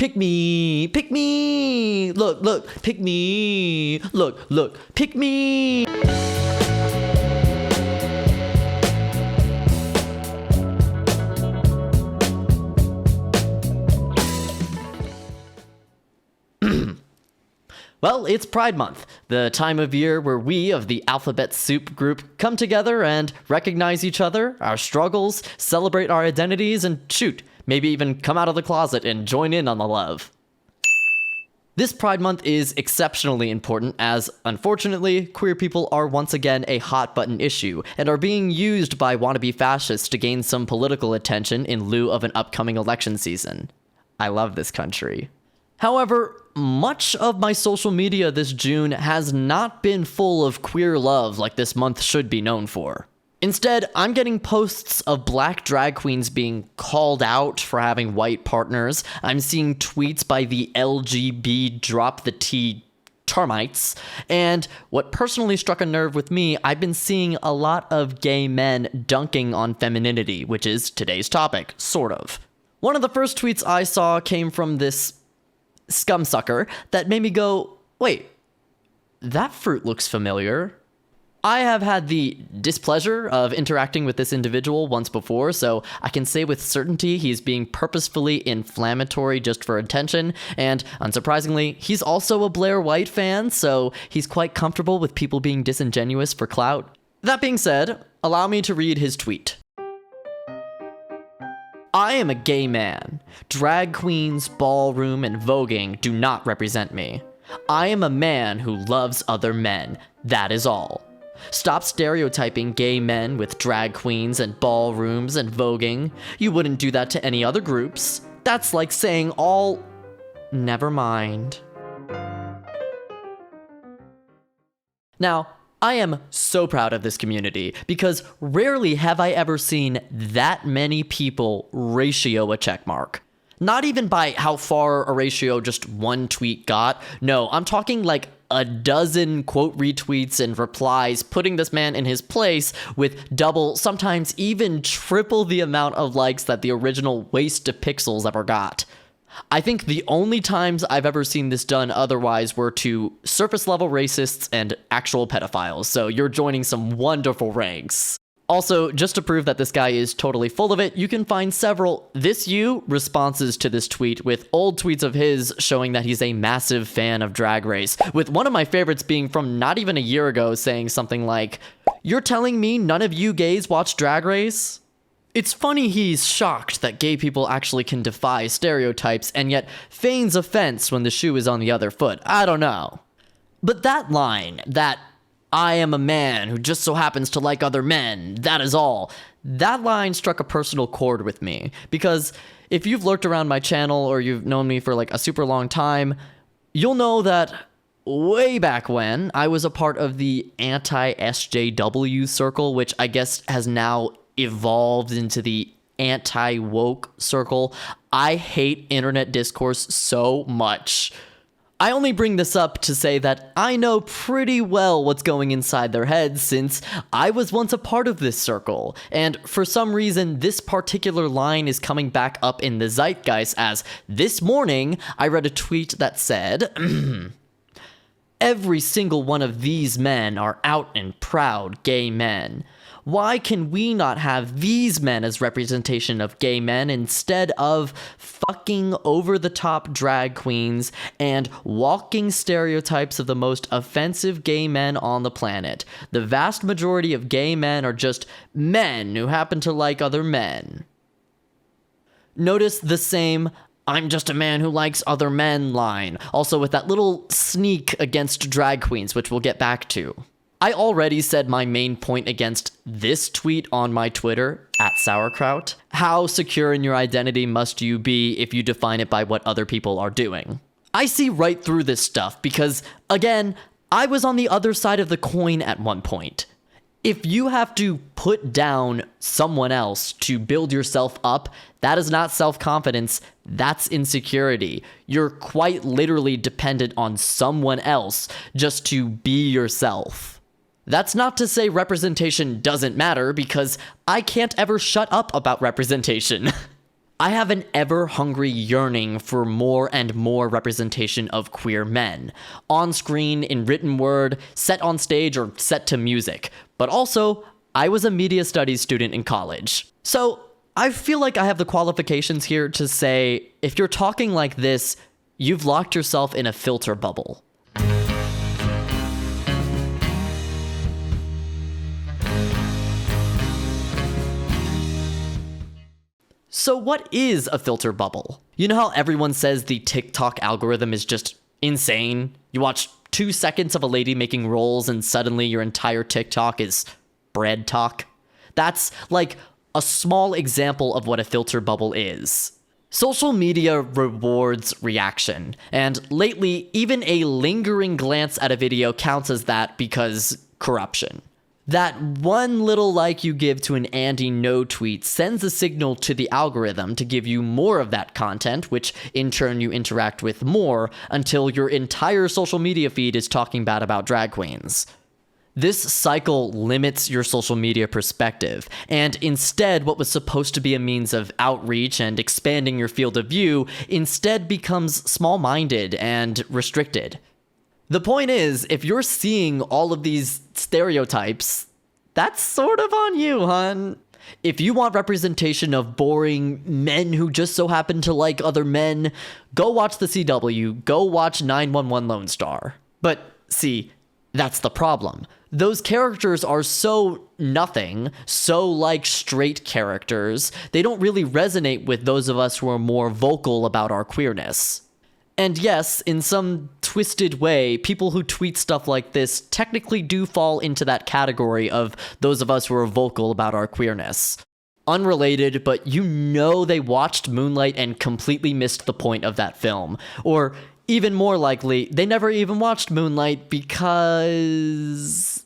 pick me, look, pick me, look, pick me. Well, it's Pride Month, the time of year where we of the Alphabet Soup group come together and recognize each other, our struggles, celebrate our identities, and shoot, maybe even come out of the closet and join in on the love. This Pride Month is exceptionally important as, unfortunately, queer people are once again a hot-button issue and are being used by wannabe fascists to gain some political attention in lieu of an upcoming election season. I love this country. However, much of my social media this June has not been full of queer love like this month should be known for. Instead, I'm getting posts of black drag queens being called out for having white partners. I'm seeing tweets by the LGB drop the T termites. And what personally struck a nerve with me, I've been seeing a lot of gay men dunking on femininity, which is today's topic, sort of. One of the first tweets I saw came from this scumsucker that made me go, wait, that fruit looks familiar. I have had the displeasure of interacting with this individual once before, so I can say with certainty he's being purposefully inflammatory just for attention, and unsurprisingly, he's also a Blair White fan, so he's quite comfortable with people being disingenuous for clout. That being said, allow me to read his tweet. I am a gay man. Drag queens, ballroom, and voguing do not represent me. I am a man who loves other men. That is all. Stop stereotyping gay men with drag queens and ballrooms and voguing. You wouldn't do that to any other groups. That's like saying all... Never mind. Now, I am so proud of this community because rarely have I ever seen that many people ratio a checkmark. Not even by how far a ratio just one tweet got. No, I'm talking like a dozen quote retweets and replies, putting this man in his place with double, sometimes even triple the amount of likes that the original waste of pixels ever got. I think the only times I've ever seen this done otherwise were to surface level racists and actual pedophiles, so you're joining some wonderful ranks. Also, just to prove that this guy is totally full of it, you can find several "this you" responses to this tweet with old tweets of his showing that he's a massive fan of Drag Race, with one of my favorites being from not even a year ago saying something like, "You're telling me none of you gays watch Drag Race?" It's funny he's shocked that gay people actually can defy stereotypes and yet feigns offense when the shoe is on the other foot. I don't know. But that line, that "I am a man who just so happens to like other men, that is all," that line struck a personal chord with me. Because if you've lurked around my channel or you've known me for like a super long time, you'll know that way back when I was a part of the anti-SJW circle, which I guess has now evolved into the anti-woke circle. I hate internet discourse so much. I only bring this up to say that I know pretty well what's going inside their heads since I was once a part of this circle, and for some reason this particular line is coming back up in the zeitgeist as this morning I read a tweet that said, "Every single one of these men are out and proud gay men. Why can we not have these men as representation of gay men instead of fucking over-the-top drag queens and walking stereotypes of the most offensive gay men on the planet? The vast majority of gay men are just men who happen to like other men." Notice the same "I'm just a man who likes other men" line, also with that little sneak against drag queens, which we'll get back to. I already said my main point against this tweet on my Twitter, @sauerkraut. How secure in your identity must you be if you define it by what other people are doing? I see right through this stuff because, again, I was on the other side of the coin at one point. If you have to put down someone else to build yourself up, that is not self-confidence, that's insecurity. You're quite literally dependent on someone else just to be yourself. That's not to say representation doesn't matter, because I can't ever shut up about representation. I have an ever-hungry yearning for more and more representation of queer men, on screen, in written word, set on stage, or set to music. But also, I was a media studies student in college. So, I feel like I have the qualifications here to say, if you're talking like this, you've locked yourself in a filter bubble. So what is a filter bubble? You know how everyone says the TikTok algorithm is just insane? You watch 2 seconds of a lady making rolls and suddenly your entire TikTok is bread talk? That's like a small example of what a filter bubble is. Social media rewards reaction, and lately, even a lingering glance at a video counts as that because corruption. That one little like you give to an Andy No tweet sends a signal to the algorithm to give you more of that content, which in turn you interact with more until your entire social media feed is talking bad about drag queens. This cycle limits your social media perspective, and instead what was supposed to be a means of outreach and expanding your field of view instead becomes small-minded and restricted. The point is, if you're seeing all of these stereotypes, that's sort of on you, hun. If you want representation of boring men who just so happen to like other men, go watch the CW, go watch 911 Lone Star. But see, that's the problem. Those characters are so nothing, so like straight characters, they don't really resonate with those of us who are more vocal about our queerness. And yes, in some twisted way, people who tweet stuff like this technically do fall into that category of those of us who are vocal about our queerness. Unrelated, but you know they watched Moonlight and completely missed the point of that film. Or even more likely, they never even watched Moonlight because...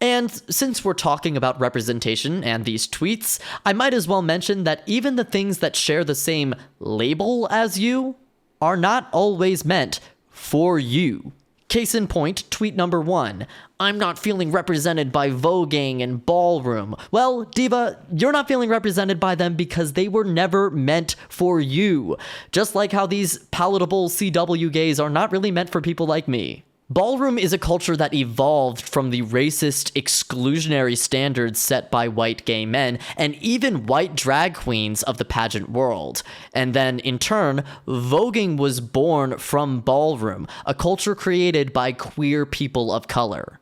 And since we're talking about representation and these tweets, I might as well mention that even the things that share the same label as you are not always meant for you. Case in point, tweet number 1. I'm not feeling represented by voguing and ballroom. Well, Diva, you're not feeling represented by them because they were never meant for you. Just like how these palatable CW gays are not really meant for people like me. Ballroom is a culture that evolved from the racist, exclusionary standards set by white gay men and even white drag queens of the pageant world. And then, in turn, voguing was born from ballroom, a culture created by queer people of color.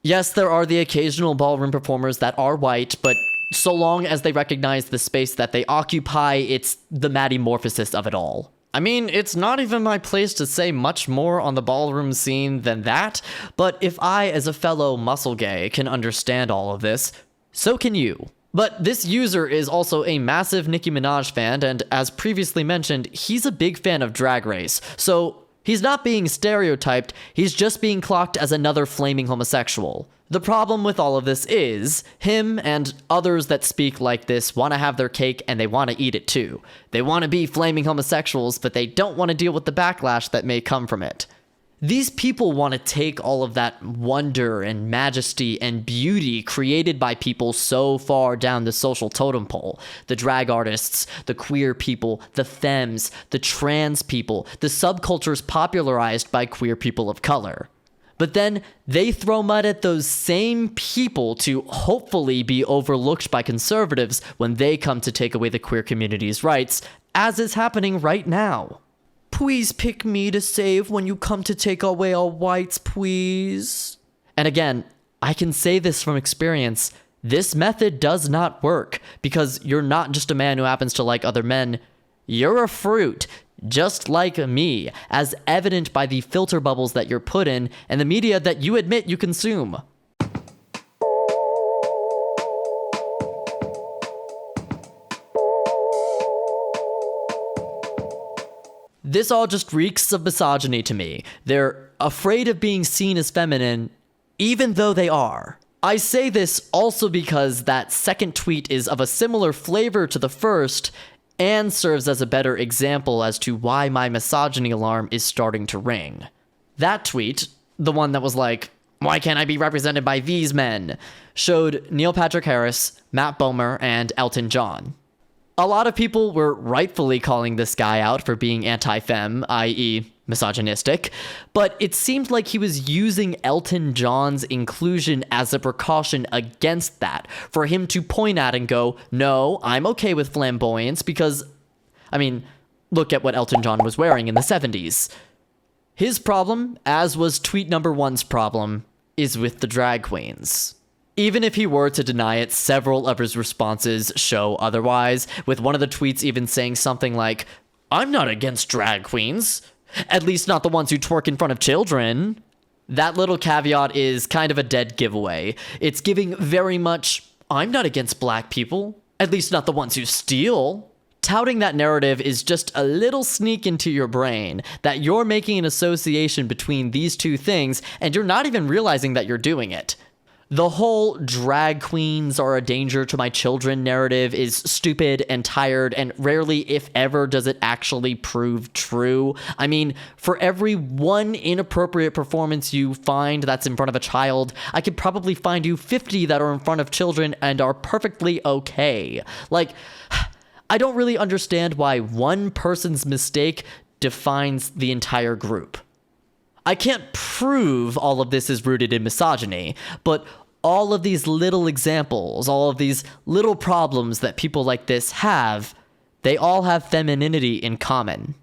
Yes, there are the occasional ballroom performers that are white, but so long as they recognize the space that they occupy, it's the metamorphosis of it all. I mean, it's not even my place to say much more on the ballroom scene than that, but if I, as a fellow muscle gay, can understand all of this, so can you. But this user is also a massive Nicki Minaj fan, and as previously mentioned, he's a big fan of Drag Race, so he's not being stereotyped, he's just being clocked as another flaming homosexual. The problem with all of this is, him and others that speak like this want to have their cake and they want to eat it too. They want to be flaming homosexuals, but they don't want to deal with the backlash that may come from it. These people want to take all of that wonder and majesty and beauty created by people so far down the social totem pole. The drag artists, the queer people, the femmes, the trans people, the subcultures popularized by queer people of color. But then they throw mud at those same people to hopefully be overlooked by conservatives when they come to take away the queer community's rights, as is happening right now. Please pick me to save when you come to take away our whites, please. And again, I can say this from experience, this method does not work, because you're not just a man who happens to like other men, you're a fruit. Just like me, as evident by the filter bubbles that you're put in and the media that you admit you consume. This all just reeks of misogyny to me. They're afraid of being seen as feminine, even though they are. I say this also because that second tweet is of a similar flavor to the first, and serves as a better example as to why my misogyny alarm is starting to ring. That tweet, the one that was like, why can't I be represented by these men, showed Neil Patrick Harris, Matt Bomer, and Elton John. A lot of people were rightfully calling this guy out for being anti-femme, i.e. misogynistic, but it seemed like he was using Elton John's inclusion as a precaution against that, for him to point at and go, no, I'm okay with flamboyance because, I mean, look at what Elton John was wearing in the 70s. His problem, as was tweet number one's problem, is with the drag queens. Even if he were to deny it, several of his responses show otherwise, with one of the tweets even saying something like, I'm not against drag queens. At least not the ones who twerk in front of children. That little caveat is kind of a dead giveaway. It's giving very much, I'm not against black people. At least not the ones who steal. Touting that narrative is just a little sneak into your brain that you're making an association between these two things and you're not even realizing that you're doing it. The whole drag queens are a danger to my children narrative is stupid and tired, and rarely, if ever, does it actually prove true. I mean, for every one inappropriate performance you find that's in front of a child, I could probably find you 50 that are in front of children and are perfectly okay. Like, I don't really understand why one person's mistake defines the entire group. I can't prove all of this is rooted in misogyny, but all of these little examples, all of these little problems that people like this have, they all have femininity in common.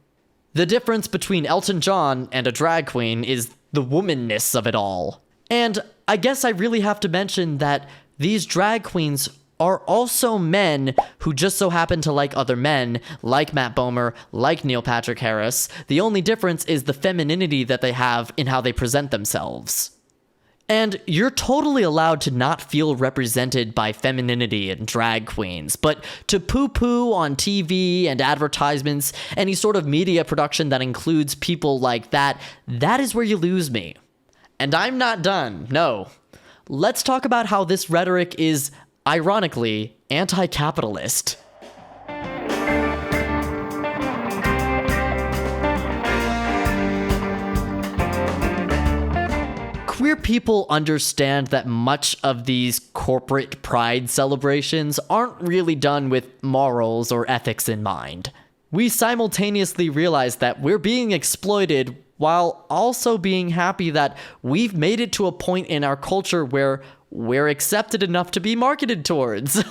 The difference between Elton John and a drag queen is the womanness of it all. And I guess I really have to mention that these drag queens are also men who just so happen to like other men, like Matt Bomer, like Neil Patrick Harris. The only difference is the femininity that they have in how they present themselves. And you're totally allowed to not feel represented by femininity and drag queens, but to poo-poo on TV and advertisements, any sort of media production that includes people like that, that is where you lose me. And I'm not done, no. Let's talk about how this rhetoric is, ironically, anti-capitalist. Queer people understand that much of these corporate pride celebrations aren't really done with morals or ethics in mind. We simultaneously realize that we're being exploited while also being happy that we've made it to a point in our culture where we're accepted enough to be marketed towards.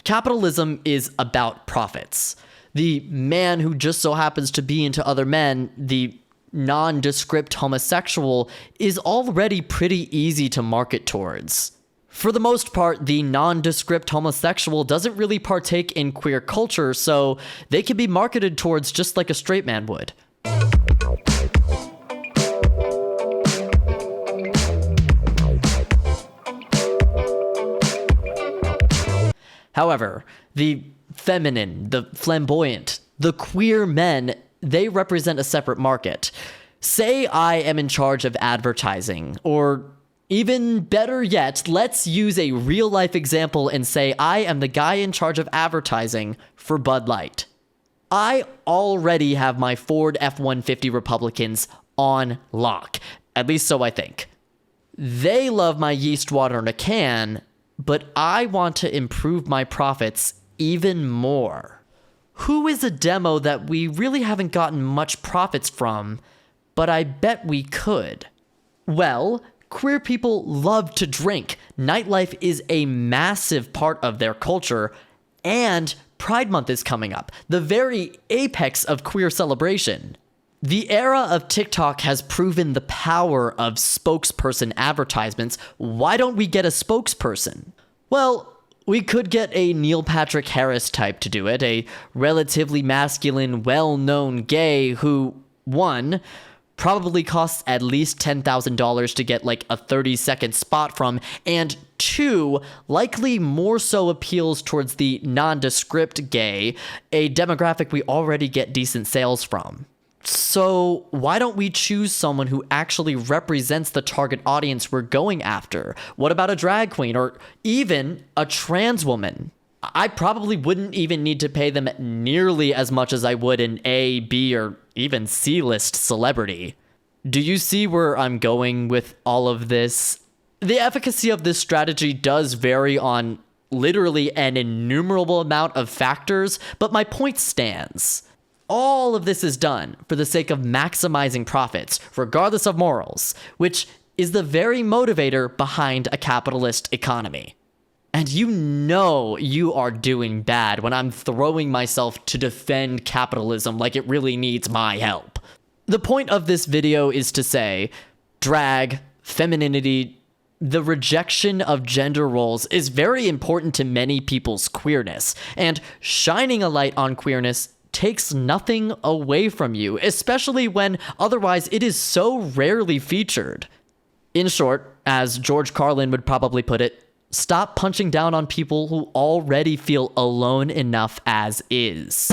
Capitalism is about profits. The man who just so happens to be into other men, the nondescript homosexual, is already pretty easy to market towards. For the most part, the nondescript homosexual doesn't really partake in queer culture, so they can be marketed towards just like a straight man would. However, the feminine, the flamboyant, the queer men, they represent a separate market. Say I am in charge of advertising, or even better yet, let's use a real-life example and say I am the guy in charge of advertising for Bud Light. I already have my Ford F-150 Republicans on lock, at least so I think. They love my yeast water in a can, but I want to improve my profits even more. Who is a demo that we really haven't gotten much profits from, but I bet we could? Well, queer people love to drink. Nightlife is a massive part of their culture, and Pride Month is coming up, the very apex of queer celebration. The era of TikTok has proven the power of spokesperson advertisements. Why don't we get a spokesperson? Well, we could get a Neil Patrick Harris type to do it, a relatively masculine, well-known gay who, one, probably costs at least $10,000 to get like a 30-second spot from, and two, likely more so appeals towards the nondescript gay, a demographic we already get decent sales from. So why don't we choose someone who actually represents the target audience we're going after? What about a drag queen or even a trans woman? I probably wouldn't even need to pay them nearly as much as I would an A, B, or even C-list celebrity. Do you see where I'm going with all of this? The efficacy of this strategy does vary on literally an innumerable amount of factors, but my point stands. All of this is done for the sake of maximizing profits, regardless of morals, which is the very motivator behind a capitalist economy. And you know you are doing bad when I'm throwing myself to defend capitalism like it really needs my help. The point of this video is to say, drag, femininity, the rejection of gender roles is very important to many people's queerness, and shining a light on queerness takes nothing away from you, especially when otherwise it is so rarely featured. In short, as George Carlin would probably put it, stop punching down on people who already feel alone enough as is.